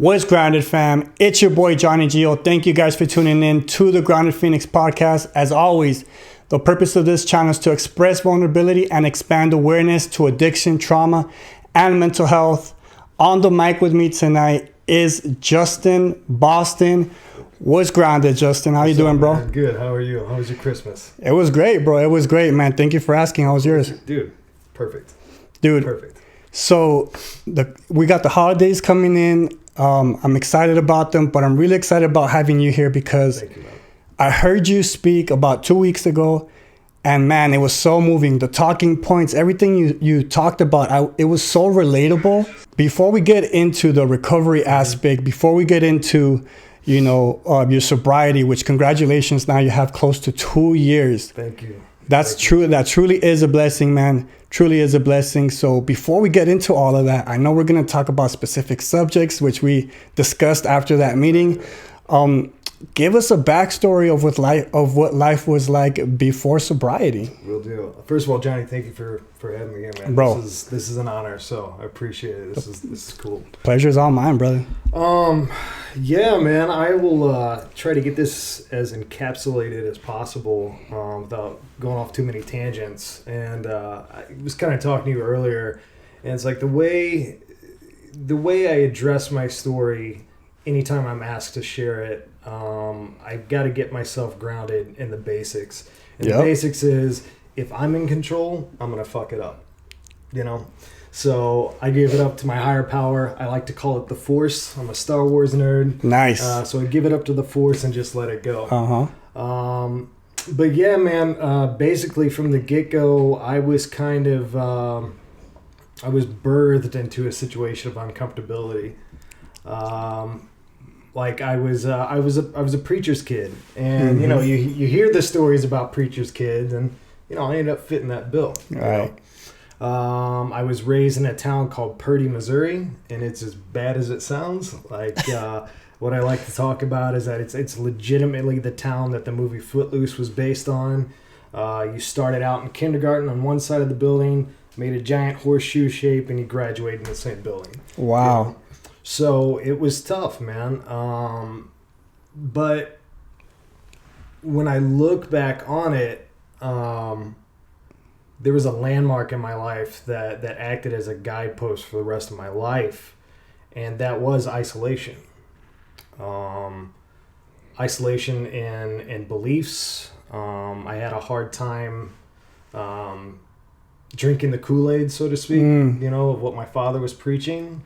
What's Grounded, fam? It's your boy Johnny Gio. Thank you guys for tuning in to the Grounded Phoenix podcast. As always, the purpose of this channel is to express vulnerability and expand awareness to addiction, trauma, and mental health. On the mic with me tonight is Justin Boston. What's Grounded, Justin? How you doing, bro? Man? Good. How are you? How was your Christmas? It was great, bro. It was great, man. Thank you for asking. How was yours? Dude, perfect. Perfect. So we got the holidays coming in. I'm excited about them, but I'm really excited about having you here because Thank you, man. I heard you speak about 2 weeks ago, and man, it was so moving. The talking points, everything you talked about, it was so relatable. Before we get into the recovery aspect, before we get into your sobriety, which congratulations, now you have close to 2 years. Thank you. That's true. That truly is a blessing, man. Truly is a blessing. So before we get into all of that, I know we're going to talk about specific subjects, which we discussed after that meeting. Give us a backstory of what life was like before sobriety. Will do. First of all, Johnny, thank you for having me here, man. Bro. This is an honor, so I appreciate it. This is cool. Pleasure's all mine, brother. Yeah, man. I will try to get this as encapsulated as possible without going off too many tangents. And I was kind of talking to you earlier, and it's like the way I address my story anytime I'm asked to share it. I've got to get myself grounded in the basics. And the basics is, if I'm in control, I'm going to fuck it up. So I give it up to my higher power. I like to call it the Force. I'm a Star Wars nerd. Nice. So I give it up to the Force and just let it go. Uh-huh. But yeah, man, basically from the get-go, I was kind of, I was birthed into a situation of uncomfortability. Like I was a preacher's kid, and you hear the stories about preacher's kids, and I ended up fitting that bill. Right. I was raised in a town called Purdy, Missouri, and it's as bad as it sounds. Like what I like to talk about is that it's legitimately the town that the movie Footloose was based on. You started out in kindergarten on one side of the building, made a giant horseshoe shape, and you graduated in the same building. Wow. So it was tough, man. But when I look back on it, there was a landmark in my life that acted as a guidepost for the rest of my life, and that was isolation. Isolation in beliefs. I had a hard time drinking the Kool-Aid, so to speak, of what my father was preaching.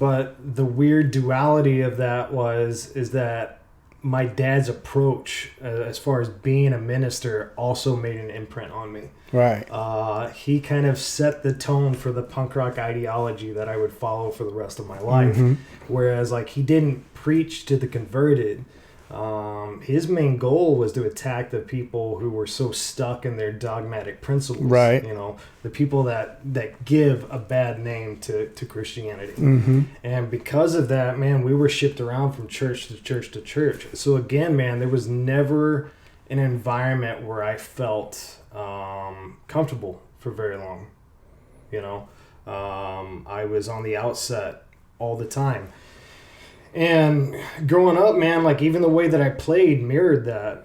But the weird duality of that is that my dad's approach as far as being a minister also made an imprint on me. Right. He kind of set the tone for the punk rock ideology that I would follow for the rest of my life. Mm-hmm. Whereas like he didn't preach to the converted. His main goal was to attack the people who were so stuck in their dogmatic principles. Right. The people that give a bad name to Christianity. Mm-hmm. And because of that, man, we were shipped around from church to church to church. So again, man, there was never an environment where I felt comfortable for very long. I was on the outset all the time. And growing up, man, like even the way that I played mirrored that.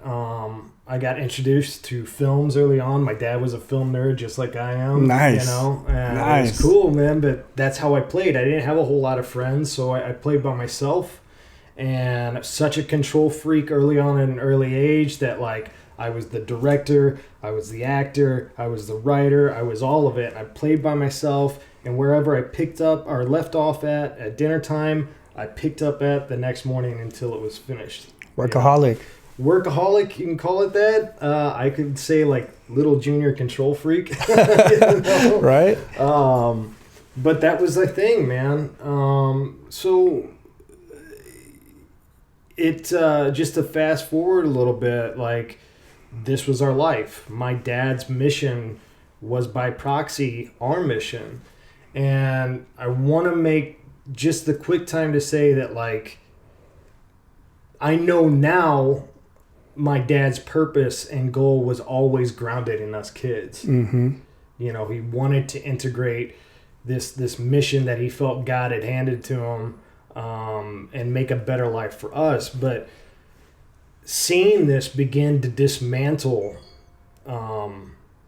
I got introduced to films early on. My dad was a film nerd just like I am. Nice. And nice. It was cool, man, but that's how I played. I didn't have a whole lot of friends, so I played by myself. And such a control freak early on at an early age that like I was the director, I was the actor, I was the writer, I was all of it. I played by myself, and wherever I picked up or left off at dinner time, I picked up at the next morning until it was finished. Workaholic. Workaholic, you can call it that. I could say like little junior control freak. Right. But that was the thing, man. So it just to fast forward a little bit, like this was our life. My dad's mission was by proxy our mission. And I want to make just the quick time to say that, like, I know now my dad's purpose and goal was always grounded in us kids. Mm-hmm. He wanted to integrate this mission that he felt God had handed to him and make a better life for us. But seeing this begin to dismantle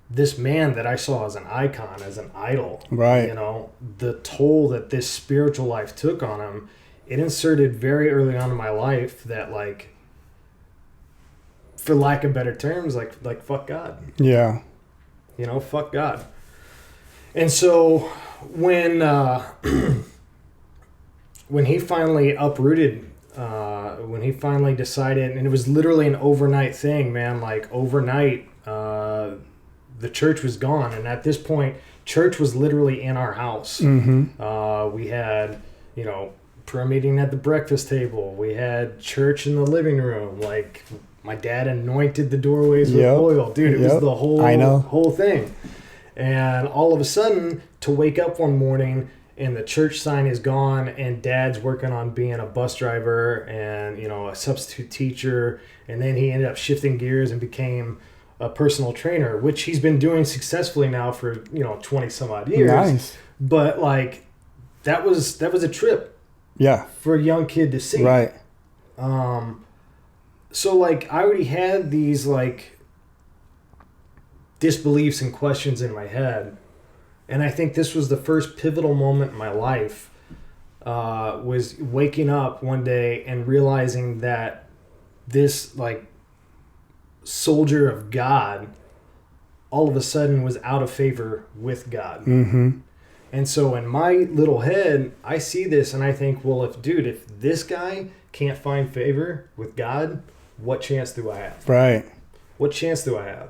this man that I saw as an icon, as an idol, right? You know, the toll that this spiritual life took on him, it inserted very early on in my life that, like, for lack of better terms, like fuck God. Yeah. You know, fuck God. And so when he finally uprooted, when he finally decided, and it was literally an overnight thing, man, like overnight, the church was gone. And at this point, church was literally in our house. Mm-hmm. We had, you know, prayer meeting at the breakfast table. We had church in the living room. Like, my dad anointed the doorways with oil. Dude, it was the whole thing. And all of a sudden, to wake up one morning and the church sign is gone, and dad's working on being a bus driver and, you know, a substitute teacher. And then he ended up shifting gears and became a personal trainer, which he's been doing successfully now for, you know, 20 some odd years. Nice. But, like, that was a trip. Yeah. For a young kid to see. Right. So, like, I already had these, like, disbeliefs and questions in my head. And I think this was the first pivotal moment in my life, was waking up one day and realizing that this, like, soldier of God all of a sudden was out of favor with God. Mm-hmm. And so in my little head, I see this and I think, well, if this guy can't find favor with God, what chance do I have? Right. What chance do I have?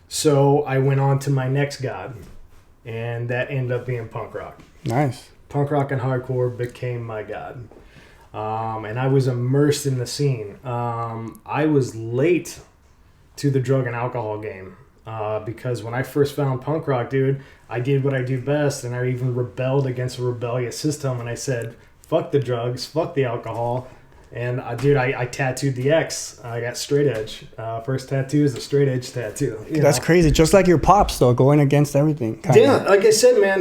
So I went on to my next God, and that ended up being punk rock. Nice. Punk rock and hardcore became my God. And I was immersed in the scene. I was late to the drug and alcohol game. Because when I first found punk rock, dude, I did what I do best, and I even rebelled against a rebellious system, and I said, fuck the drugs, fuck the alcohol. And I tattooed the X. I got straight edge. First tattoo is a straight edge tattoo. That's crazy. Just like your pops, though, going against everything. Yeah, like I said, man,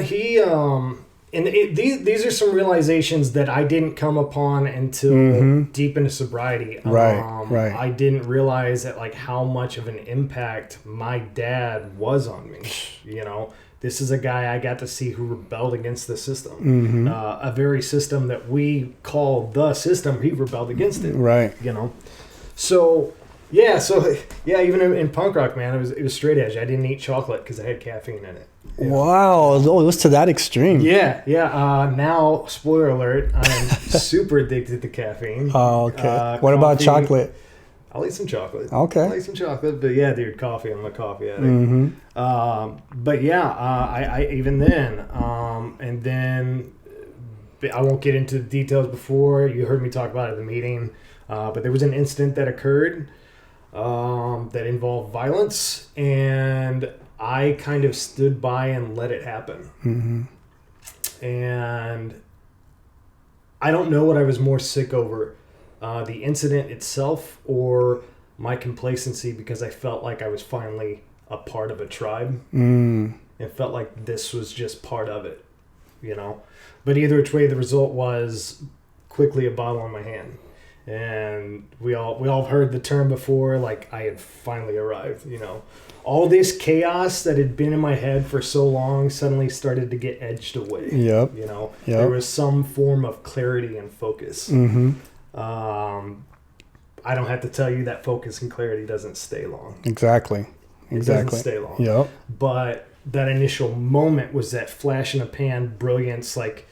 these are some realizations that I didn't come upon until deep into sobriety. Right. I didn't realize that, like, how much of an impact my dad was on me. You know, this is a guy I got to see who rebelled against the system. A very system that we call the system. He rebelled against it. Right. You know, so even in punk rock, man, it was straight edge. I didn't eat chocolate because I had caffeine in it. Yeah. Wow. Oh, it was to that extreme. Yeah. Now, spoiler alert, I'm super addicted to caffeine. Oh, okay. What about chocolate? I'll eat some chocolate. Okay. I'll eat some chocolate. But yeah, dude, coffee. I'm a coffee addict. But yeah, I even then, and then I won't get into the details before. You heard me talk about it at the meeting. But there was an incident that occurred that involved violence, and I kind of stood by and let it happen. And I don't know what I was more sick over, the incident itself or my complacency, because I felt like I was finally a part of a tribe. It felt like this was just part of it, you know. But either which way, the result was quickly a bottle in my hand. And we all heard the term before, like, I had finally arrived, you know. All this chaos that had been in my head for so long suddenly started to get edged away. Yep. You know, there was some form of clarity and focus. I don't have to tell you that focus and clarity doesn't stay long. Exactly. It doesn't stay long. Yep. But that initial moment was that flash in a pan brilliance. Like,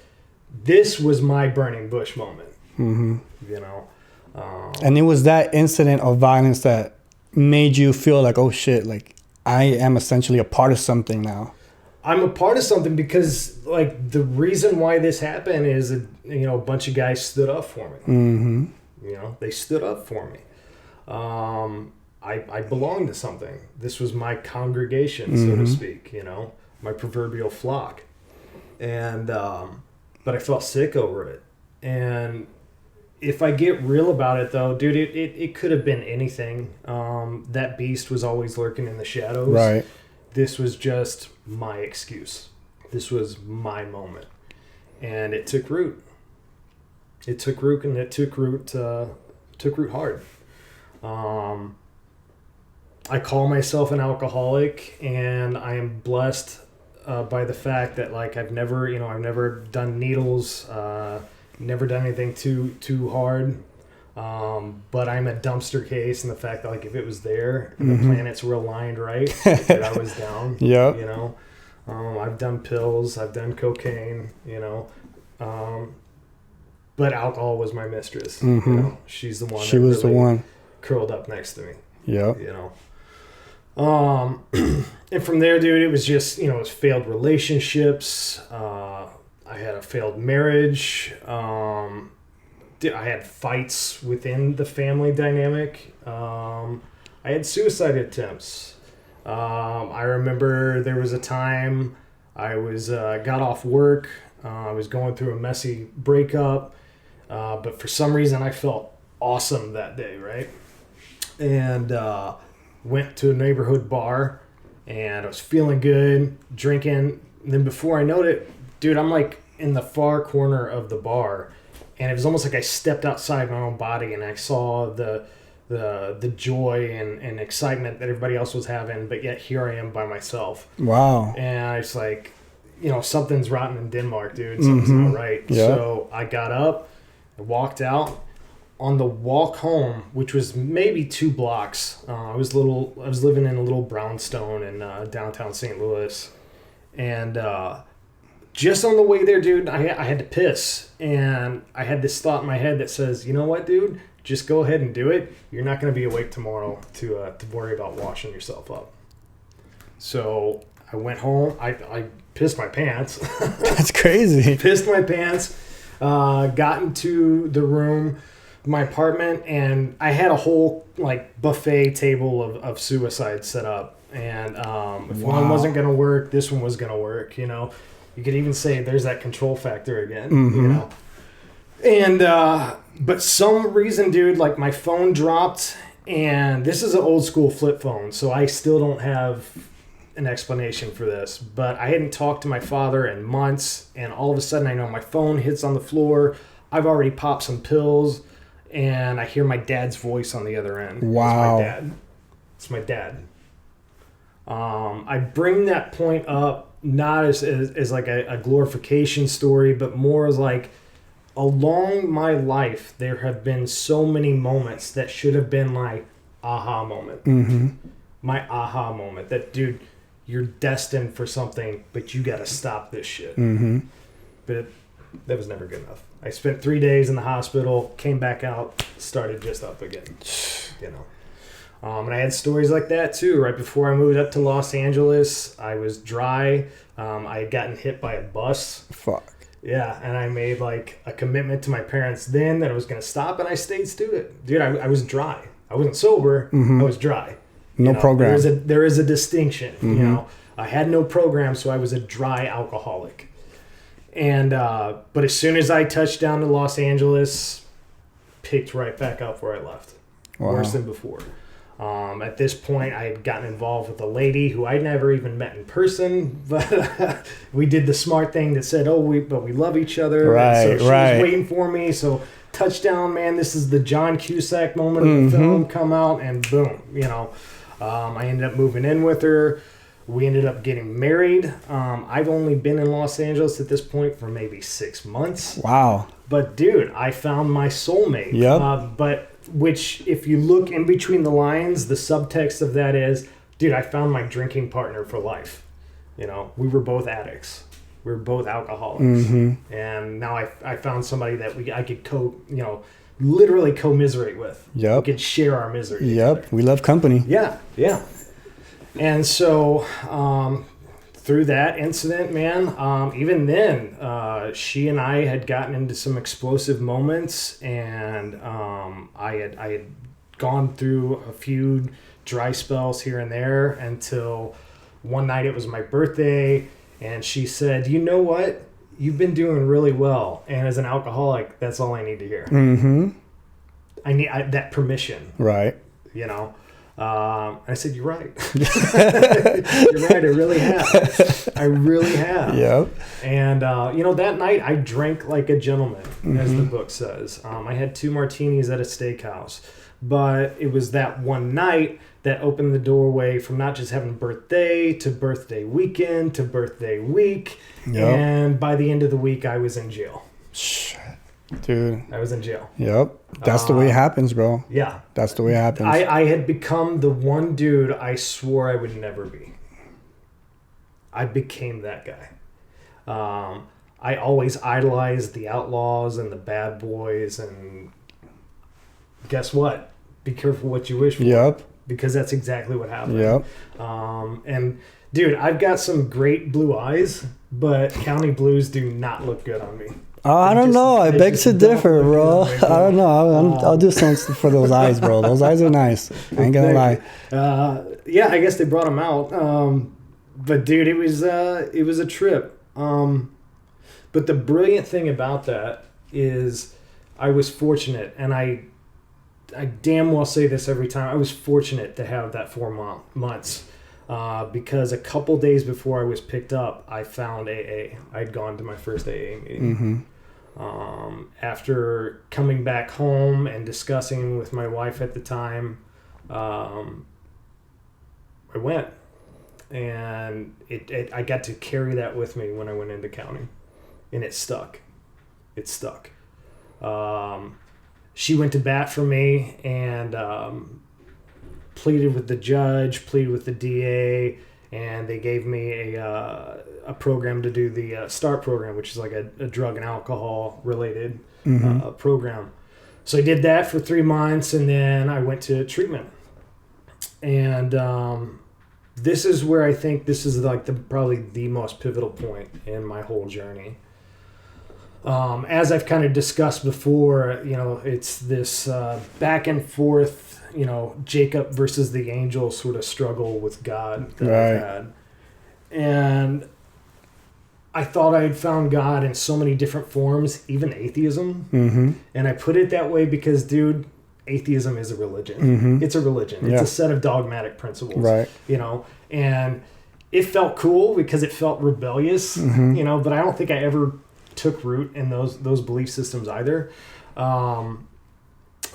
this was my burning bush moment. You know. And it was that incident of violence that made you feel like, oh shit, like, I am essentially a part of something now. I'm a part of something because, like, the reason why this happened is, a bunch of guys stood up for me. You know, they stood up for me. I belonged to something. This was my congregation, so to speak, you know, my proverbial flock. And, but I felt sick over it. And if I get real about it, though, dude, it could have been anything. That beast was always lurking in the shadows. Right. This was just my excuse. This was my moment. And it took root. it took root, and it took root hard. I call myself an alcoholic, and I am blessed by the fact that like I've never done needles, never done anything too hard. But I'm a dumpster case in the fact that like if it was there, and the planets were aligned right, that I was down. Yep. You know, I've done pills, I've done cocaine. You know, but alcohol was my mistress. You know, she's the one. She was really the one curled up next to me. Yep. You know. And from there, dude, it was just, it was failed relationships. I had a failed marriage. I had fights within the family dynamic. I had suicide attempts. I remember there was a time I was, got off work. I was going through a messy breakup. But for some reason I felt awesome that day. Right. And, went to a neighborhood bar, and I was feeling good, drinking. And then before I know it, dude, I'm like in the far corner of the bar, and it was almost like I stepped outside my own body, and I saw the joy and excitement that everybody else was having, but yet here I am by myself. Wow. And I was like, something's rotten in Denmark, dude. Something's not right. Yeah. So I got up, I walked out. On the walk home, which was maybe 2 blocks, I was living in a little brownstone in downtown St. Louis, and just on the way there, dude, I had to piss, and I had this thought in my head that says, you know what, dude, just go ahead and do it. You're not going to be awake tomorrow to worry about washing yourself up. So I went home. I pissed my pants. That's crazy. Pissed my pants. Got into the room. My apartment, and I had a whole like buffet table of suicide set up, and if one wasn't gonna work, this one was gonna work. You could even say there's that control factor again. And but some reason, dude, like my phone dropped, and this is an old school flip phone, so I still don't have an explanation for this, but I hadn't talked to my father in months, and all of a sudden I know my phone hits on the floor. I've already popped some pills, and I hear my dad's voice on the other end. Wow. It's my dad. I bring that point up not as like a glorification story, but more as like along my life, there have been so many moments that should have been my aha moment. My aha moment that, dude, you're destined for something, but you got to stop this shit. But that was never good enough. I spent 3 days in the hospital, came back out, started just up again, and I had stories like that too. Right before I moved up to Los Angeles, I was dry. I had gotten hit by a bus. Fuck. Yeah, and I made like a commitment to my parents then that I was going to stop, and I stayed student. Dude, I was dry. I wasn't sober. I was dry. No program. There is a distinction. I had no program, so I was a dry alcoholic. And but as soon as I touched down to Los Angeles, picked right back up where I left. Wow. Worse than before. At this point, I had gotten involved with a lady who I'd never even met in person, but we did the smart thing that said, we love each other. Right, so she was waiting for me. So touchdown, man, this is the John Cusack moment of the film, come out, and boom, I ended up moving in with her. We ended up getting married. I've only been in Los Angeles at this point for maybe 6 months. Wow. But dude, I found my soulmate. Yep. Which if you look in between the lines, the subtext of that is, dude, I found my drinking partner for life. We were both addicts. We were both alcoholics. And now I found somebody that I could literally commiserate with. Yep. We could share our misery. Yep. We love company. Yeah. And so through that incident, man, even then, she and I had gotten into some explosive moments, and I had gone through a few dry spells here and there until one night it was my birthday, and she said, you know what? You've been doing really well, and as an alcoholic, that's all I need to hear. I need that permission. Right. I said, you're right. You're right. I really have. I really have. Yep. And, that night I drank like a gentleman, as the book says. I had 2 martinis at a steakhouse. But it was that one night that opened the doorway from not just having birthday to birthday weekend to birthday week. Yep. And by the end of the week, I was in jail. Shit. Dude. I was in jail. Yep. That's the way it happens, bro. Yeah. That's the way it happens. I had become the one dude I swore I would never be. I became that guy. I always idolized the outlaws and the bad boys, and guess what? Be careful what you wish for. Yep. Because that's exactly what happened. Yep. And dude, I've got some great blue eyes, but county blues do not look good on me. I don't know. I beg to differ, bro. I don't know. I'll do something for those eyes, bro. Those eyes are nice. I ain't gonna lie. Yeah, I guess they brought them out. But dude, it was a trip. But the brilliant thing about that is I was fortunate, and I damn well say this every time. I was fortunate to have that 4 months. Because a couple days before I was picked up, I found AA. I'd gone to my first AA meeting. After coming back home and discussing with my wife at the time, I went. And I got to carry that with me when I went into county. And it stuck. It stuck. She went to bat for me and pleaded with the judge, pleaded with the DA, and they gave me a program to do the START program, which is like a drug and alcohol related program. So I did that for 3 months, and then I went to treatment. And this is where I think this is like probably the most pivotal point in my whole journey. As I've kind of discussed before, it's this back and forth, Jacob versus the angel sort of struggle with God that I've had. And I thought I had found God in so many different forms, even atheism. And I put it that way because, dude, atheism is a religion. It's a religion. It's a set of dogmatic principles. Right. And it felt cool because it felt rebellious, but I don't think I ever took root in those belief systems either.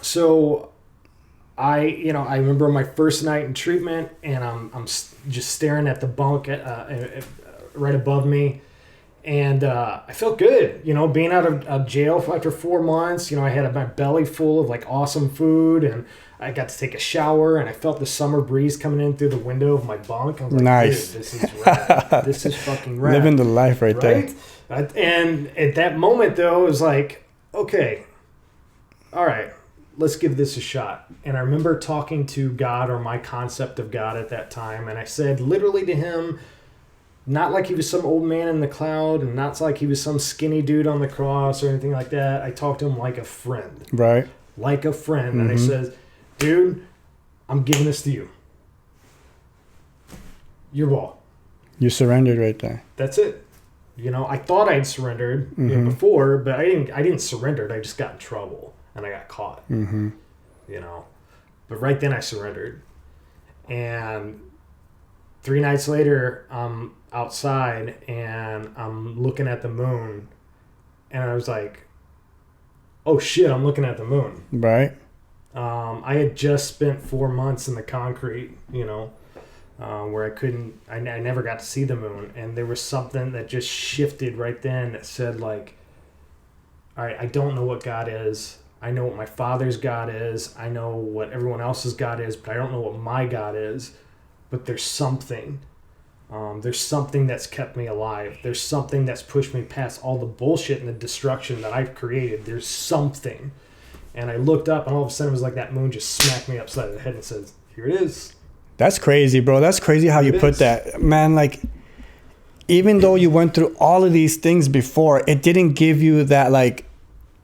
So I remember my first night in treatment, and I'm just staring at the bunk right above me, and I felt good, being out of jail after 4 months. I had my belly full of like awesome food, and I got to take a shower, and I felt the summer breeze coming in through the window of my bunk. I was like, nice. Dude, this is rad. This is fucking rad. Living the life right there. And at that moment, though, it was like, okay, all right, let's give this a shot. And I remember talking to God, or my concept of God at that time, and I said literally to him, not like he was some old man in the cloud, and not like he was some skinny dude on the cross or anything like that. I talked to him like a friend. Right. Like a friend. And I said, dude, I'm giving this to you. Your ball. You surrendered right there. That's it. I thought I'd surrendered before, but I didn't surrender. I just got in trouble and I got caught. But right then I surrendered. And 3 nights later, I'm outside and I'm looking at the moon, and I was like, oh shit, I'm looking at the moon. Right. I had just spent 4 months in the concrete, where I never got to see the moon. And there was something that just shifted right then that said, like, all right, I don't know what God is. I know what my father's God is. I know what everyone else's God is, but I don't know what my God is. But there's something. There's something that's kept me alive. There's something that's pushed me past all the bullshit and the destruction that I've created. There's something. And I looked up, and all of a sudden it was like that moon just smacked me upside the head and says, here it is. That's crazy, bro. That's crazy how you put that. Man, like, even though you went through all of these things before, it didn't give you that, like,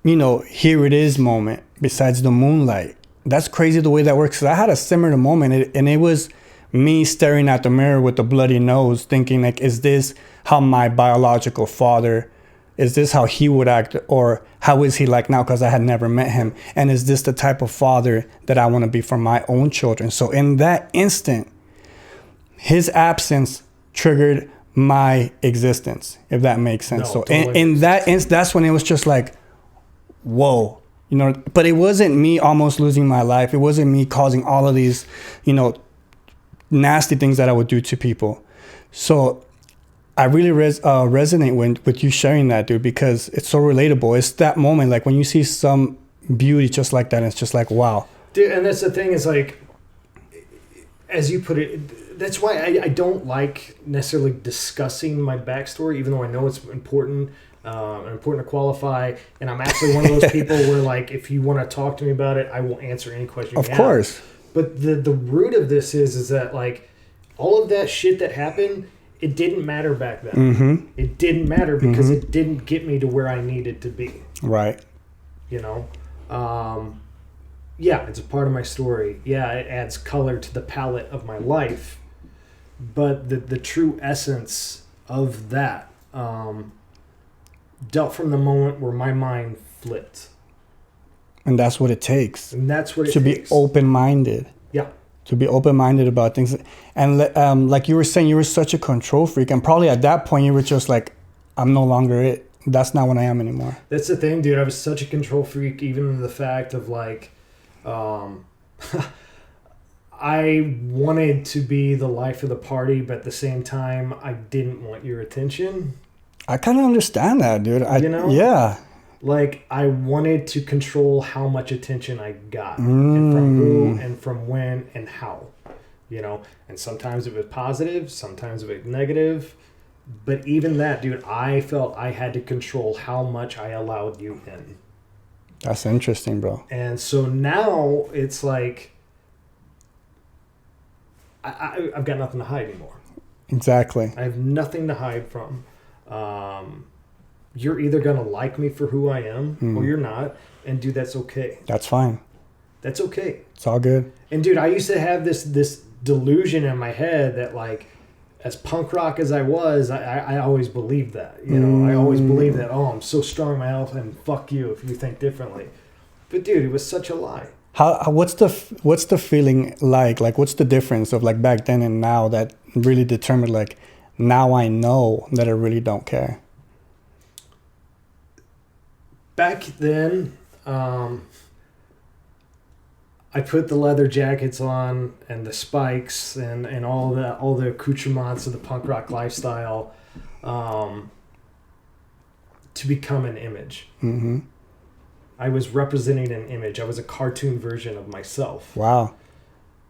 here it is moment besides the moonlight. That's crazy the way that works. 'Cause I had a similar moment, and it was me staring at the mirror with a bloody nose, thinking, like, is this how my biological father is this how he would act, or how is he like now, because I had never met him, and is this the type of father that I want to be for my own children? So in that instant, his absence triggered my existence, if that makes sense. No, So totally. in that instant, that's when it was just like, whoa, you know. But it wasn't me almost losing my life. It wasn't me causing all of these, you know, nasty things that I would do to people. So I really resonate with you sharing that, dude, because it's so relatable. It's that moment, like when you see some beauty just like that, and it's just like, wow. Dude, and that's the thing, is like, as you put it, that's why I don't like necessarily discussing my backstory, even though I know it's important to qualify. And I'm actually one of those people where, like, if you want to talk to me about it, I will answer any question you have. Of course. But the root of this is that, like, all of that shit that happened, it didn't matter back then. Mm-hmm. It didn't matter because Mm-hmm. it didn't get me to where I needed to be. Right. You know? Yeah, it's a part of my story. Yeah, it adds color to the palette of my life. But the true essence of that dealt from the moment where my mind flipped. And that's what it takes. And that's what it to takes. be open-minded. Yeah. To be open-minded about things. And like you were saying, you were such a control freak. And probably at that point, you were just like, I'm no longer it. That's not what I am anymore. That's the thing, dude. I was such a control freak, even in the fact of, like, I wanted to be the life of the party, but at the same time, I didn't want your attention. I kind of understand that, dude. You know? Yeah. Like, I wanted to control how much attention I got, and from who, and from when, and how, you know? And sometimes it was positive, sometimes it was negative. But even that, dude, I felt I had to control how much I allowed you in. That's interesting, bro. And so now it's like, I've got nothing to hide anymore. Exactly. I have nothing to hide from. You're either going to like me for who I am or you're not. And dude, that's okay. That's fine. That's okay. It's all good. And dude, I used to have this delusion in my head that, like, as punk rock as I was, I always believed that. You know, I always believed that, oh, I'm so strong in my health, and fuck you if you think differently. But dude, it was such a lie. What's the feeling like? Like, what's the difference of, like, back then and now that really determined, like, now I know that I really don't care? Back then, I put the leather jackets on and the spikes and all the accoutrements of the punk rock lifestyle to become an image. Mm-hmm. I was representing an image. I was a cartoon version of myself. Wow.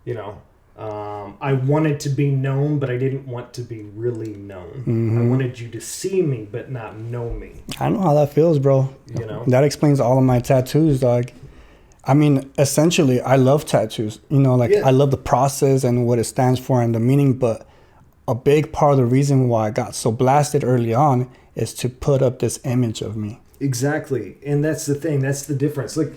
You know, I wanted to be known, but I didn't want to be really known. Mm-hmm. I wanted you to see me, but not know me. I know how that feels, bro. You know? That explains all of my tattoos, dog. I mean, essentially, I love tattoos. You know, like, I love the process and what it stands for and the meaning. But a big part of the reason why I got so blasted early on is to put up this image of me. Exactly. And that's the thing. That's the difference. Like,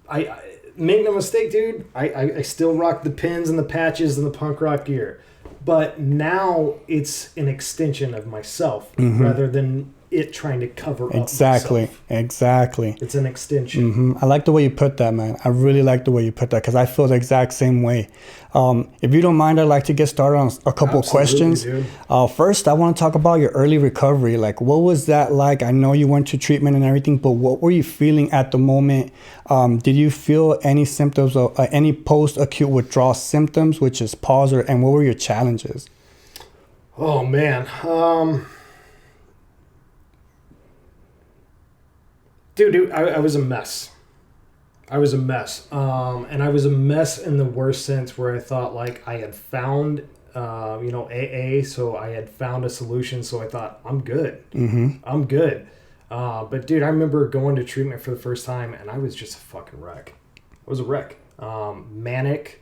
I make no mistake, dude. I still rock the pins and the patches and the punk rock gear. But now it's an extension of myself rather than it trying to cover up myself. Exactly. It's an extension. I like the way you put that, man. I really like the way you put that because I feel the exact same way. If you don't mind, I'd like to get started on a couple of questions. Dude. First, I want to talk about your early recovery. Like, what was that like? I know you went to treatment and everything, but what were you feeling at the moment? Did you feel any symptoms of any post-acute withdrawal symptoms, which is pause, and what were your challenges? Oh, man. Dude, I was a mess. I was a mess. And I was a mess in the worst sense where I thought, like, I had found, AA, so I had found a solution, so I thought, I'm good. I'm good. But, dude, I remember going to treatment for the first time, and I was just a fucking wreck. I was a wreck. Manic.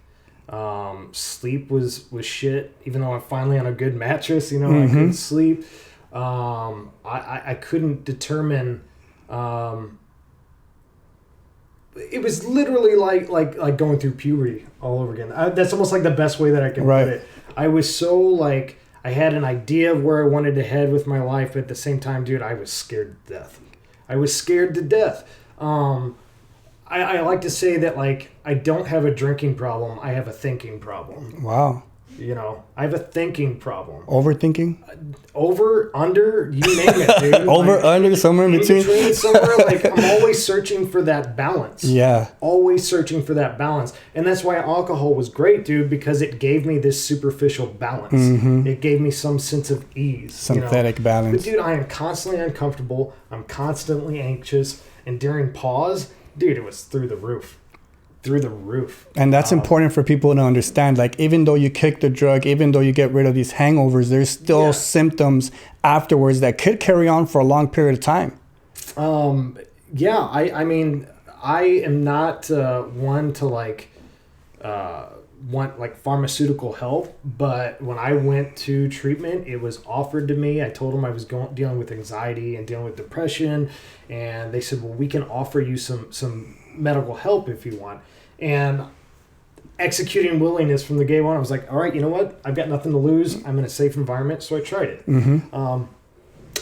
Sleep was shit, even though I'm finally on a good mattress, I couldn't sleep. I couldn't determine... it was literally like going through puberty all over again. That's almost like the best way that I can put it. I was so, like, I I had an idea of where I wanted to head with my life, but at the same time, dude, I was scared to death. I was scared to death. I like to say that, like, I don't have a drinking problem. I have a thinking problem. Wow. You know, I have a thinking problem. Overthinking? Over, under, you name it, dude. Over, like, under, somewhere in between? Somewhere, like, I'm always searching for that balance. Yeah. Always searching for that balance. And that's why alcohol was great, dude, because it gave me this superficial balance. Mm-hmm. It gave me some sense of ease. Synthetic balance. But, dude, I am constantly uncomfortable. I'm constantly anxious. And during pause, dude, it was through the roof. Through the roof. And that's important for people to understand. Like, even though you kick the drug, even though you get rid of these hangovers, there's still symptoms afterwards that could carry on for a long period of time. I mean, I am not one to want like pharmaceutical help, but when I went to treatment, it was offered to me. I told them I was dealing with anxiety and dealing with depression, and they said, well, we can offer you some medical help if you want. And executing willingness from the day one, I was like, all right, you know what? I've got nothing to lose. I'm in a safe environment, so I tried it. Mm-hmm.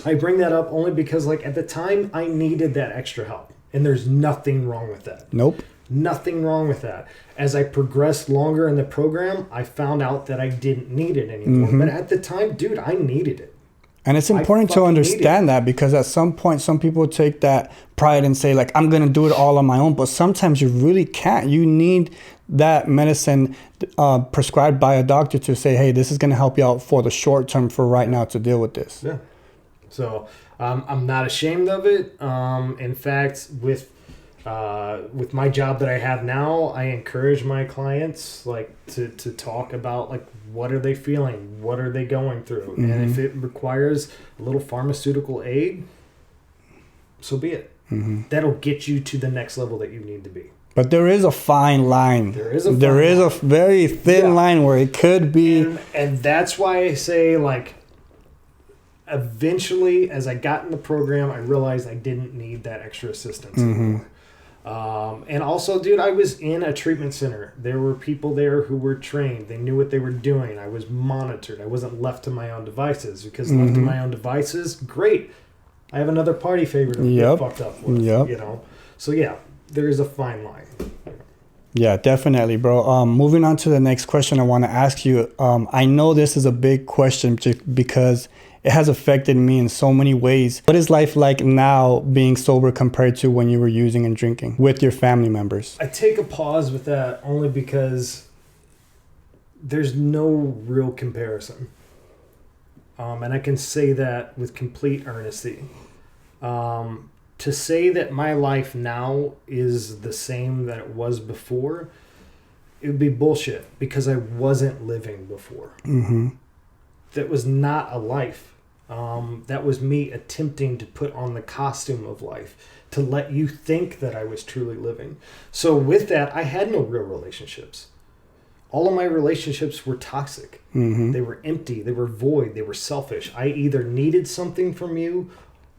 I bring that up only because, like, at the time, I needed that extra help, and there's nothing wrong with that. Nope. Nothing wrong with that. As I progressed longer in the program, I found out that I didn't need it anymore. Mm-hmm. But at the time, dude, I needed it. And it's important to understand that, because at some point, some people take that pride and say, like, I'm going to do it all on my own. But sometimes you really can't. You need that medicine prescribed by a doctor to say, hey, this is going to help you out for the short term for right now to deal with this. Yeah. So I'm not ashamed of it. In fact, with my job that I have now, I encourage my clients like to talk about, like, what are they feeling? What are they going through? Mm-hmm. And if it requires a little pharmaceutical aid, so be it. Mm-hmm. That'll get you to the next level that you need to be. But there is a fine line. There is a very thin line where it could be. And that's why I say, like, eventually, as I got in the program, I realized I didn't need that extra assistance anymore. And also, dude, I was in a treatment center. There were people there who were trained. They knew what they were doing. I was monitored. I wasn't left to my own devices, because left to my own devices, great. I have another party favor to get fucked up with, you know? So, yeah, there is a fine line. Yeah, definitely, bro. Moving on to the next question I want to ask you. I know this is a big question because it has affected me in so many ways. What is life like now being sober compared to when you were using and drinking with your family members? I take a pause with that only because there's no real comparison. And I can say that with complete earnesty. To say that my life now is the same that it was before, it would be bullshit, because I wasn't living before. Mm-hmm. That was not a life. That was me attempting to put on the costume of life to let you think that I was truly living. So with that, I had no real relationships. All of my relationships were toxic. Mm-hmm. They were empty. They were void. They were selfish. I either needed something from you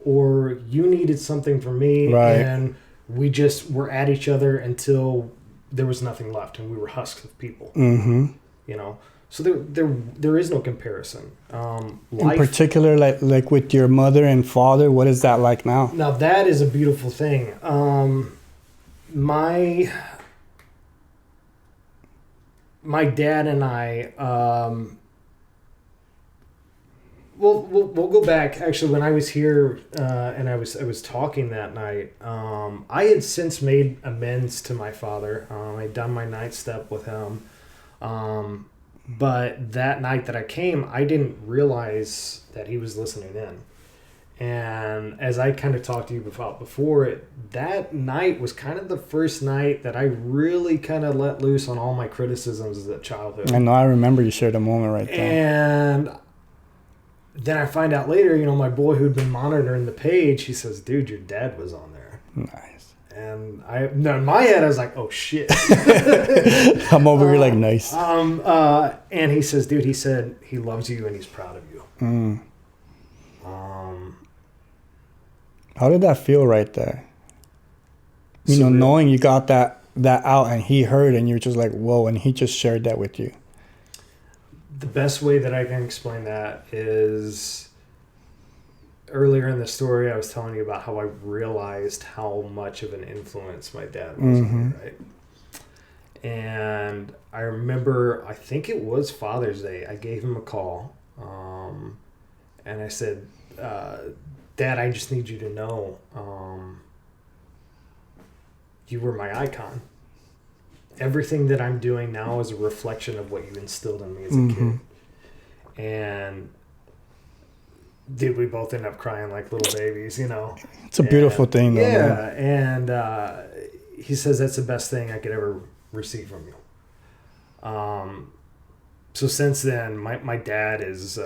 or you needed something from me. Right. And we just were at each other until there was nothing left and we were husks of people. Mm-hmm. You know? So there is no comparison. In particular, like with your mother and father, what is that like now? Now that is a beautiful thing. My dad and I, we'll go back. Actually, when I was here and I was talking that night, I had since made amends to my father. I'd done my night step with him. But that night that I came, I didn't realize that he was listening in. And as I kind of talked to you about before, that night was kind of the first night that I really kind of let loose on all my criticisms as a childhood. I know, I remember you shared a moment right there. And then I find out later, you know, my boy who'd been monitoring the page, he says, dude, your dad was on there. Nice. And in my head, I was like, oh, shit. I'm over here like, nice. And he says, dude, he said he loves you and he's proud of you. Mm. How did that feel right there? You know, knowing you got that out and he heard and you're just like, whoa, and he just shared that with you. The best way that I can explain that is earlier in the story, I was telling you about how I realized how much of an influence my dad was on me, right? And I remember, I think it was Father's Day, I gave him a call, and I said, Dad, I just need you to know, you were my icon. Everything that I'm doing now is a reflection of what you instilled in me as a kid. And dude, we both end up crying like little babies, It's a beautiful thing, though. Yeah, man. And he says that's the best thing I could ever receive from you. So since then, my dad is...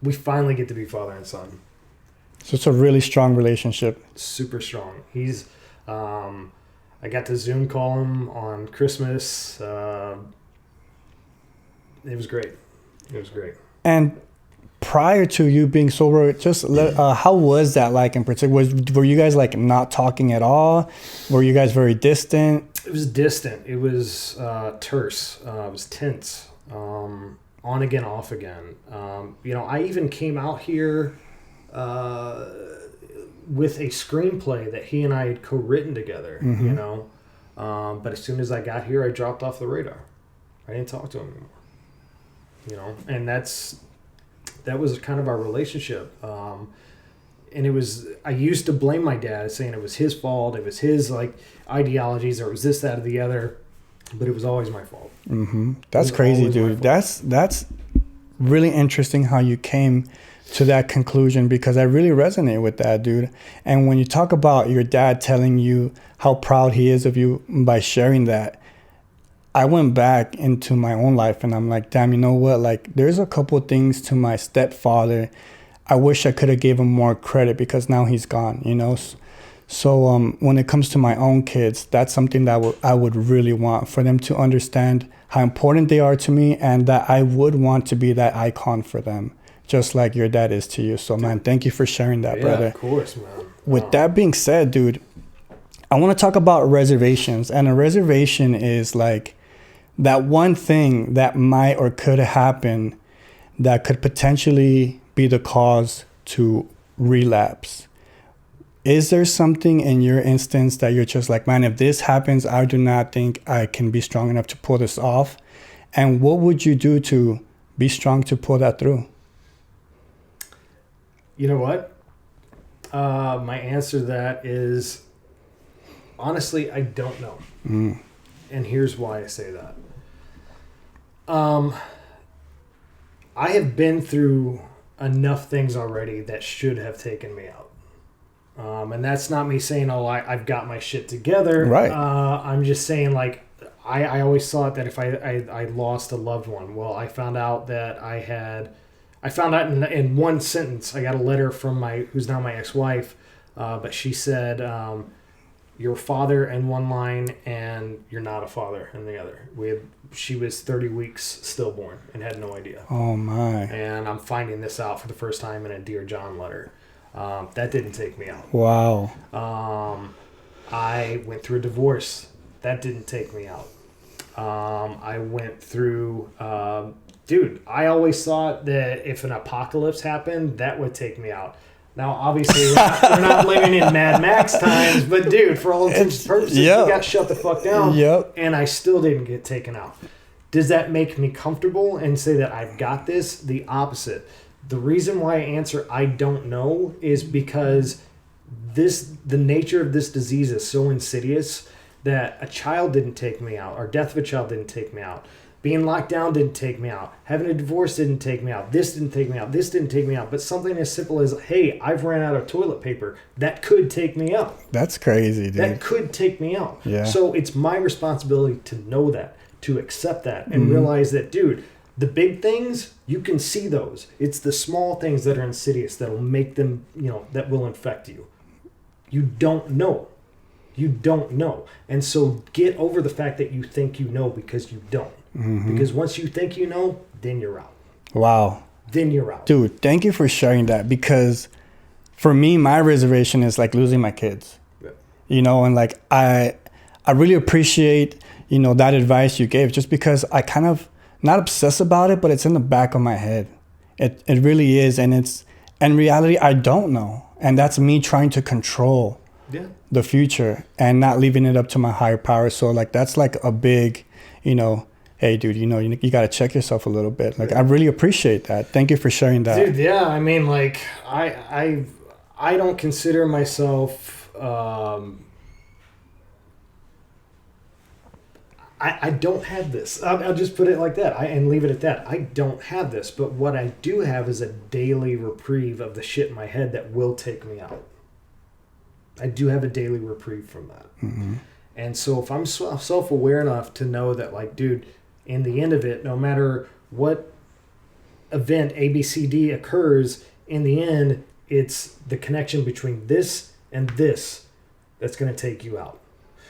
we finally get to be father and son. So it's a really strong relationship. Super strong. He's... I got to Zoom call him on Christmas. It was great. It was great. And prior to you being sober, how was that like in particular? Were you guys like not talking at all? Were you guys very distant? It was distant. It was terse. It was tense. On again, off again. I even came out here with a screenplay that he and I had co-written together, but as soon as I got here, I dropped off the radar. I didn't talk to him anymore, and that was kind of our relationship. And I used to blame my dad, saying it was his fault. It was his like ideologies, or it was this, that, or the other, but it was always my fault. That's crazy, dude. That's really interesting how you came to that conclusion, because I really resonate with that, dude. And when you talk about your dad telling you how proud he is of you by sharing that, I went back into my own life and I'm like, damn, you know what? Like, there's a couple of things to my stepfather. I wish I could have gave him more credit, because now he's gone, So when it comes to my own kids, that's something that I would really want for them to understand how important they are to me, and that I would want to be that icon for them, just like your dad is to you. So, man, thank you for sharing that, brother. Yeah, of course, man. With that being said, dude, I want to talk about reservations. And a reservation is like that one thing that might or could happen that could potentially be the cause to relapse. Is there something in your instance that you're just like, man, if this happens, I do not think I can be strong enough to pull this off? And what would you do to be strong to pull that through? You know what? My answer to that is, honestly, I don't know. And here's why I say that. I have been through enough things already that should have taken me out. And that's not me saying, I've got my shit together. Right. I'm just saying, like, I always thought that if I lost a loved one, well, I found out in one sentence. I got a letter from who's now my ex-wife, but she said, you're a father in one line and you're not a father in the other. She was 30 weeks stillborn and had no idea. Oh my. And I'm finding this out for the first time in a Dear John letter. That didn't take me out. Wow. I went through a divorce. That didn't take me out. I went through... dude, I always thought that if an apocalypse happened, that would take me out. Now, obviously, we're not living in Mad Max times, but dude, for all intents and purposes, we got shut the fuck down, and I still didn't get taken out. Does that make me comfortable and say that I've got this? The opposite. The reason why I answer I don't know is because the nature of this disease is so insidious that a child didn't take me out, or death of a child didn't take me out. Being locked down didn't take me out. Having a divorce didn't take me out. This didn't take me out. This didn't take me out. But something as simple as, hey, I've ran out of toilet paper, that could take me out. That's crazy, dude. That could take me out. Yeah. So it's my responsibility to know that, to accept that, and realize that, dude, the big things, you can see those. It's the small things that are insidious that will make them, that will infect you. You don't know. You don't know. And so get over the fact that you think you know, because you don't. Because once you think you know, then you're out. Wow. Then you're out. Dude, thank you for sharing that, because for me, my reservation is like losing my kids. Yeah. And like I really appreciate, that advice you gave, just because I kind of not obsess about it, but it's in the back of my head. It really is. And it's, in reality, I don't know. And that's me trying to control the future and not leaving it up to my higher power. So like, that's like a big, you know, hey dude, you know, you got to check yourself a little bit. Like, I really appreciate that. Thank you for sharing that. Dude, yeah. I mean, like, I don't consider myself, I don't have this. I'll just put it like that and leave it at that. I don't have this. But what I do have is a daily reprieve of the shit in my head that will take me out. I do have a daily reprieve from that. Mm-hmm. And so if I'm self-aware enough to know that, like, dude, in the end of it, no matter what event A, B, C, D occurs, in the end, it's the connection between this and this that's going to take you out.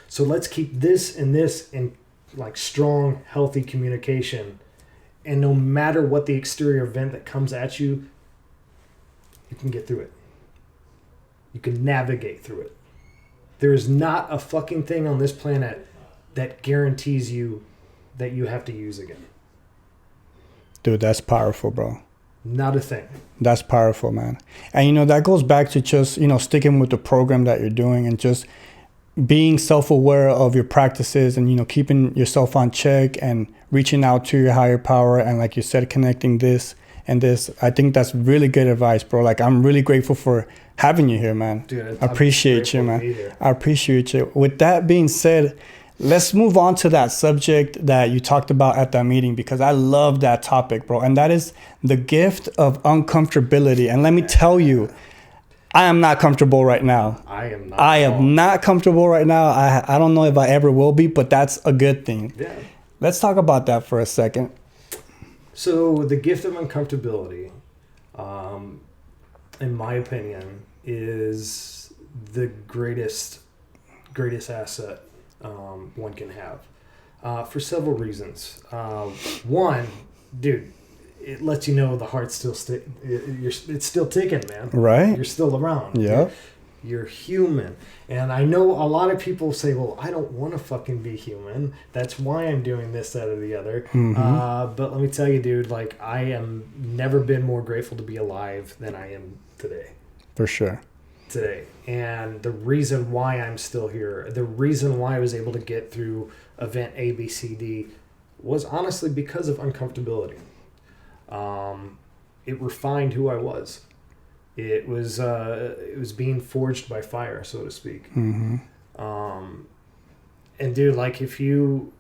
So let's keep this and this in like strong, healthy communication. And no matter what the exterior event that comes at you, you can get through it. You can navigate through it. There is not a fucking thing on this planet that guarantees you that you have to use again. Dude, that's powerful, bro. Not a thing. That's powerful, man. And, you know, that goes back to just, you know, sticking with the program that you're doing and just being self-aware of your practices and, you know, keeping yourself on check and reaching out to your higher power. And like you said, connecting this and this. I think that's really good advice, bro. Like, I'm really grateful for having you here, man. Dude, I appreciate you, man. I appreciate you. With that being said, let's move on to that subject that you talked about at that meeting, because I love that topic, bro. And that is the gift of uncomfortability. And let me tell you, I am not comfortable right now. I am not comfortable right now. I don't know if I ever will be, but that's a good thing. Yeah. Let's talk about that for a second. So the gift of uncomfortability, in my opinion, is the greatest asset one can have, for several reasons. One, dude, it lets you know the heart's still it's still ticking, man. Right. You're still around. Yeah. You're human. And I know a lot of people say, well, I don't want to fucking be human. That's why I'm doing this, that, or the other. Mm-hmm. But let me tell you, dude, like, I am never been more grateful to be alive than I am today. For sure. Today. And the reason why I'm still here, the reason why I was able to get through event A, B, C, D was honestly because of uncomfortability. It refined who I was. It was being forged by fire, so to speak. Mm-hmm. And dude, like, if you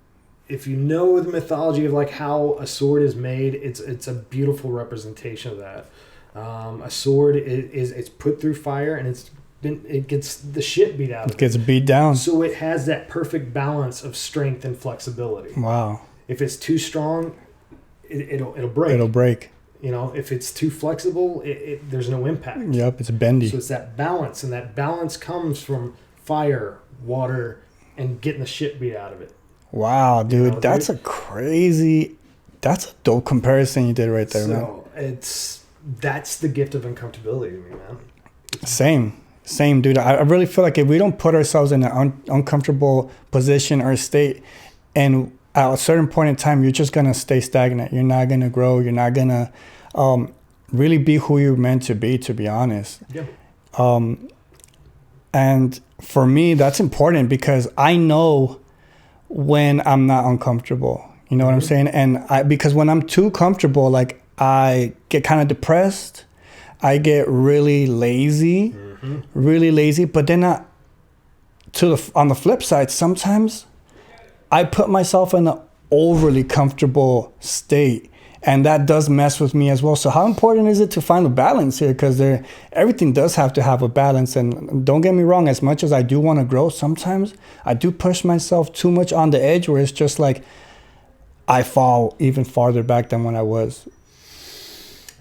know the mythology of like how a sword is made, it's a beautiful representation of that. A sword it's put through fire and it gets the shit beat out of it. It gets beat down. So it has that perfect balance of strength and flexibility. Wow. If it's too strong, it'll break. It'll break. You know, if it's too flexible, there's no impact. Yep, it's bendy. So it's that balance, and that balance comes from fire, water, and getting the shit beat out of it. Wow, dude, you know, that's a dope comparison you did right there, man. That's the gift of uncomfortability to me, man. Same, dude. I really feel like if we don't put ourselves in an uncomfortable position or state, and at a certain point in time, you're just going to stay stagnant. You're not going to grow. You're not going to really be who you're meant to be honest. Yeah. And for me, that's important because I know when I'm not uncomfortable. You know what I'm saying? And because when I'm too comfortable, like, I get kind of depressed. I get really lazy, But then on the flip side, sometimes I put myself in an overly comfortable state, and that does mess with me as well. So how important is it to find a balance here? Because everything does have to have a balance. And don't get me wrong, as much as I do want to grow, sometimes I do push myself too much on the edge where it's just like I fall even farther back than when I was.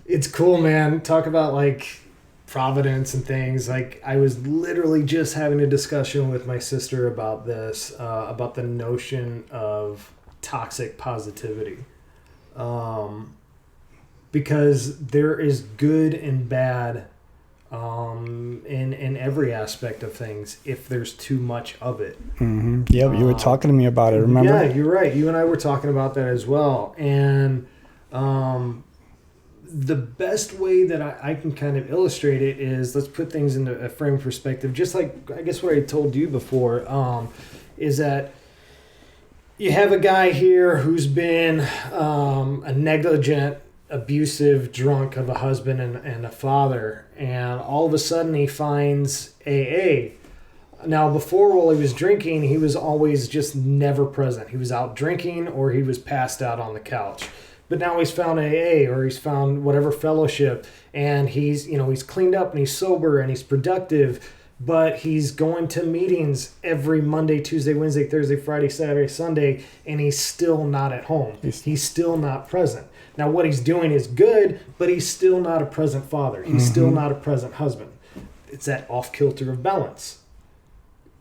It's cool, man. Talk about like providence and things. Like, I was literally just having a discussion with my sister about this, about the notion of toxic positivity. Because there is good and bad in every aspect of things if there's too much of it. Mm-hmm. Yeah, you were talking to me about it, remember? Yeah, you're right. You and I were talking about that as well. And the best way that I can kind of illustrate it is, let's put things into a frame of perspective. Just like, I guess what I told you before, is that you have a guy here who's been a negligent, abusive drunk of a husband and a father, and all of a sudden he finds AA. Now, before, while he was drinking, he was always just never present. He was out drinking or he was passed out on the couch. But now he's found AA, or he's found whatever fellowship, and he's cleaned up and he's sober and he's productive, but he's going to meetings every Monday, Tuesday, Wednesday, Thursday, Friday, Saturday, Sunday, and he's still not at home. He's still not present. Now, what he's doing is good, but he's still not a present father. He's still not a present husband. It's that off-kilter of balance.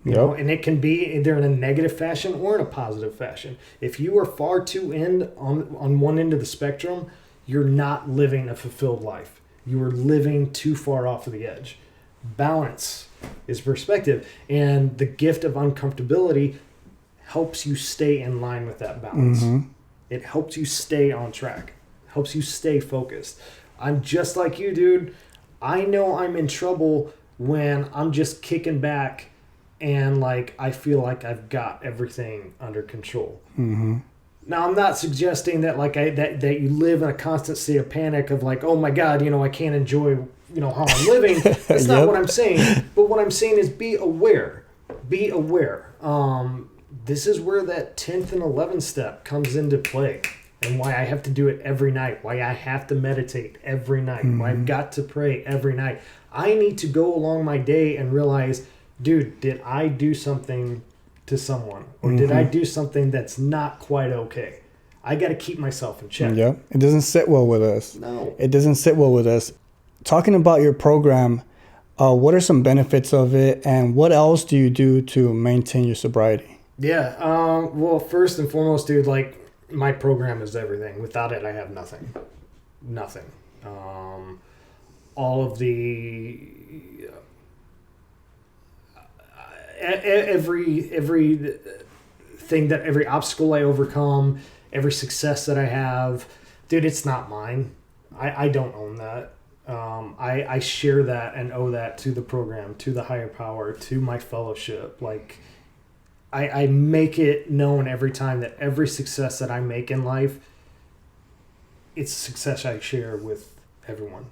You know, and it can be either in a negative fashion or in a positive fashion. If you are far too on one end of the spectrum, you're not living a fulfilled life. You are living too far off of the edge. Balance is perspective, and the gift of uncomfortability helps you stay in line with that balance. It helps you stay on track, helps you stay focused. I'm just like you, dude. I know I'm in trouble when I'm just kicking back and like I feel like I've got everything under control. Now, I'm not suggesting that like that you live in a constant state of panic of like, oh my God, I can't enjoy how I'm living. That's not what I'm saying. But what I'm saying is be aware. Be aware. This is where that 10th and 11th step comes into play, and why I have to do it every night. Why I have to meditate every night. Why I've got to pray every night. I need to go along my day and realize, dude, did I do something to someone? Or did I do something that's not quite okay? I got to keep myself in check. Yep. It doesn't sit well with us. No. It doesn't sit well with us. Talking about your program, what are some benefits of it, and what else do you do to maintain your sobriety? Yeah. Well, first and foremost, dude, like my program is everything. Without it, I have nothing. Nothing. All of the... every thing that every obstacle I overcome, every success that I have, dude, it's not mine. I don't own that. I share that and owe that to the program, to the higher power, to my fellowship. Like I make it known every time that every success that I make in life, it's a success I share with everyone.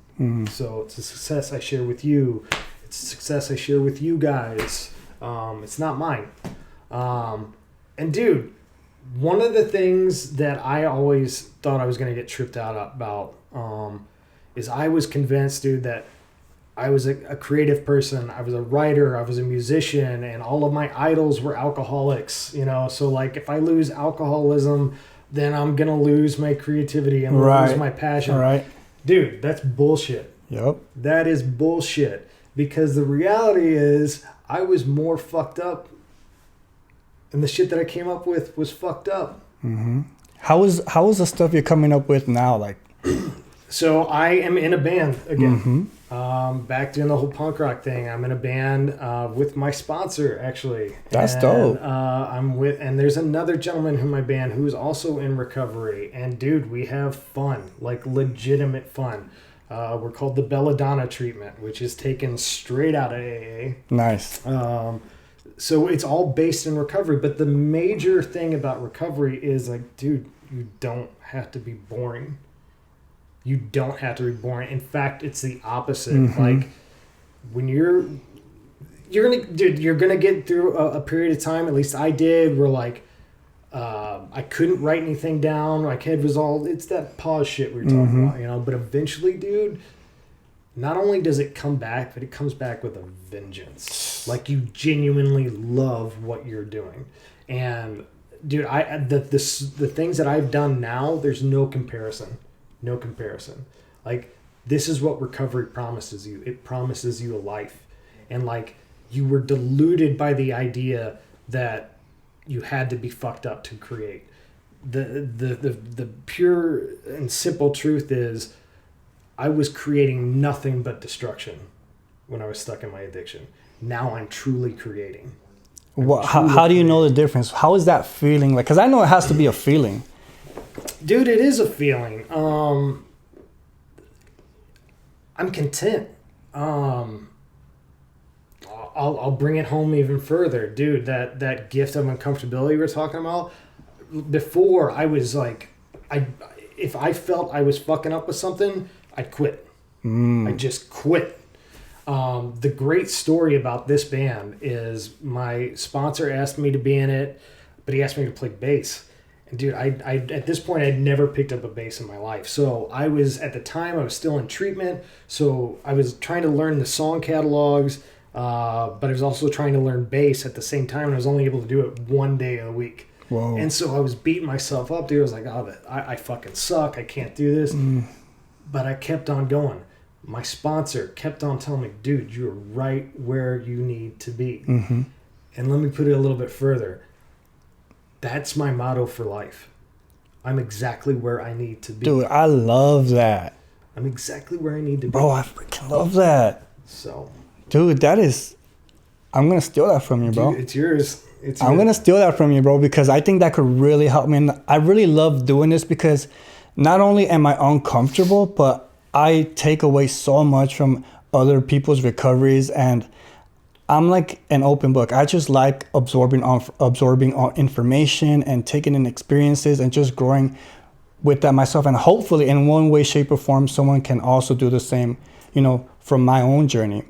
So it's a success I share with you. It's a success I share with you guys. It's not mine. And dude, one of the things that I always thought I was going to get tripped out about, is I was convinced, dude, that I was a creative person. I was a writer. I was a musician, and all of my idols were alcoholics, So like, if I lose alcoholism, then I'm going to lose my creativity and lose my passion. Right. Dude, that's bullshit. Yep. That is bullshit, because the reality is I was more fucked up, and the shit that I came up with was fucked up. How is the stuff you're coming up with now like? So I am in a band again. Back doing the whole punk rock thing. I'm in a band with my sponsor, actually. That's dope. And there's another gentleman in my band who's also in recovery. And dude, we have fun, like legitimate fun. We're called the Belladonna treatment, which is taken straight out of AA. Nice. So it's all based in recovery. But the major thing about recovery is like, dude, you don't have to be boring. You don't have to be boring. In fact, it's the opposite. Like when you're gonna get through a period of time, at least I did, where like I couldn't write anything down. My head was all, it's that pause shit we were talking about, But eventually, dude, not only does it come back, but it comes back with a vengeance. Like you genuinely love what you're doing. And dude, the things that I've done now, there's no comparison. No comparison. Like, this is what recovery promises you. It promises you a life. And like, you were deluded by the idea that you had to be fucked up to create. The pure and simple truth is, I was creating nothing but destruction. when I was stuck in my addiction. Now I'm truly creating. How do you know the difference? How is that feeling like? Because I know it has to be a feeling. Dude, it is a feeling. I'm content. I'll bring it home even further. Dude, that gift of uncomfortability we're talking about, before I was like, if I felt I was fucking up with something, I'd quit. I just quit. The great story about this band is my sponsor asked me to be in it, but he asked me to play bass. And dude, I at this point, I'd never picked up a bass in my life. So I was still in treatment. So I was trying to learn the song catalogs, but I was also trying to learn bass at the same time. And I was only able to do it one day a week. Whoa. And so I was beating myself up, dude. I was like, oh, I fucking suck. I can't do this. But I kept on going. My sponsor kept on telling me, dude, you're right where you need to be. And let me put it a little bit further. That's my motto for life. I'm exactly where I need to be. Dude, I love that. I'm exactly where I need to be. Bro, I freaking love that. So, dude, I'm going to steal that from you, bro. Dude, it's yours. I'm going to steal that from you, bro, because I think that could really help me. And I really love doing this because not only am I uncomfortable, but I take away so much from other people's recoveries, and I'm like an open book. I just like absorbing information and taking in experiences and just growing with that myself. And hopefully in one way, shape, or form, someone can also do the same, from my own journey.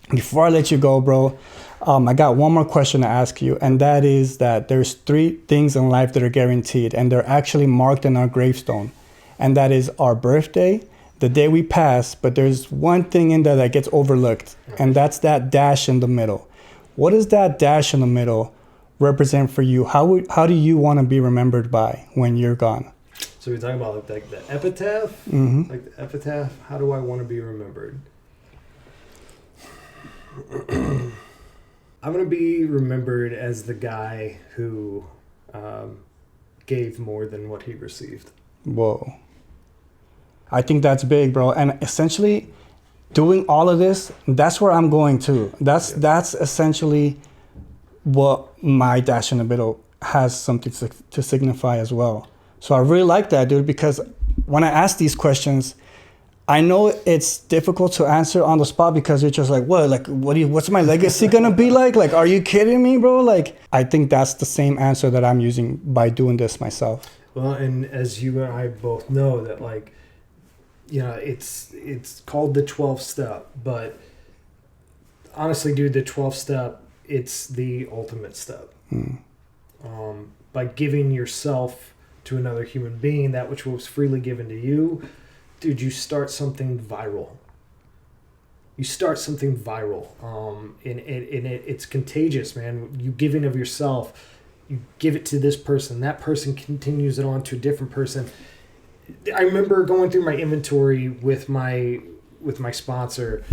Before I let you go, bro, I got one more question to ask you. And that is that there's 3 things in life that are guaranteed, and they're actually marked in our gravestone. And that is our birthday, the day we pass, but there's one thing in there that gets overlooked, and that's that dash in the middle. What does that dash in the middle represent for you? How do you want to be remembered by when you're gone? So we're talking about like the epitaph? Like the epitaph? How do I want to be remembered? I'm going to be remembered as the guy who gave more than what he received. Whoa. I think that's big, bro. And essentially, doing all of this, that's where I'm going to. That's essentially what my dash in the middle has something to signify as well. So I really like that, dude, because when I ask these questions, I know it's difficult to answer on the spot because you're just like, what? Like, what's my legacy gonna be like? Like, are you kidding me, bro? Like, I think that's the same answer that I'm using by doing this myself. Well, and as you and I both know that, like, it's called the 12th step, but honestly, dude, the 12th step, it's the ultimate step. By giving yourself to another human being that which was freely given to you, dude, you start something viral. And it's contagious, man. You giving of yourself, you give it to this person, that person continues it on to a different person. I remember going through my inventory with my sponsor,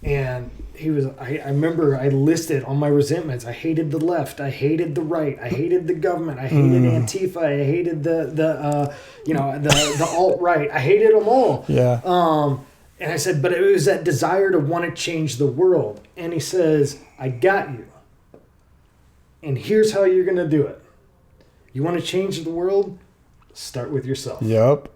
and I remember I listed on my resentments. I hated the left. I hated the right. I hated the government. I hated Antifa. I hated the alt-right. I hated them all. Yeah. And I said, but it was that desire to want to change the world. And he says, I got you. And here's how you're going to do it. You want to change the world? Start with yourself. Yep.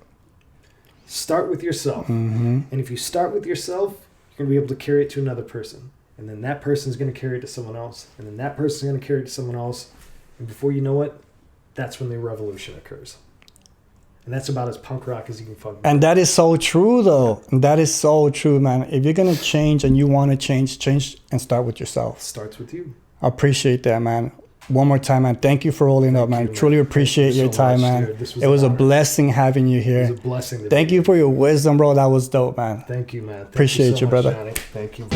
Start with yourself. And if you start with yourself, you're going to be able to carry it to another person. And then that person's going to carry it to someone else. And then that person's going to carry it to someone else. And before you know it, that's when the revolution occurs. And that's about as punk rock as you can fucking. And that is so true, though. That is so true, man. If you're going to change and you want to change and start with yourself. It starts with you. I appreciate that, man. One more time, man. Thank you for holding up, man. Truly appreciate your time, man. It was a blessing having you here. It was a blessing. Thank you for your wisdom, bro. That was dope, man. Thank you, man. Appreciate you, brother. Johnny. Thank you.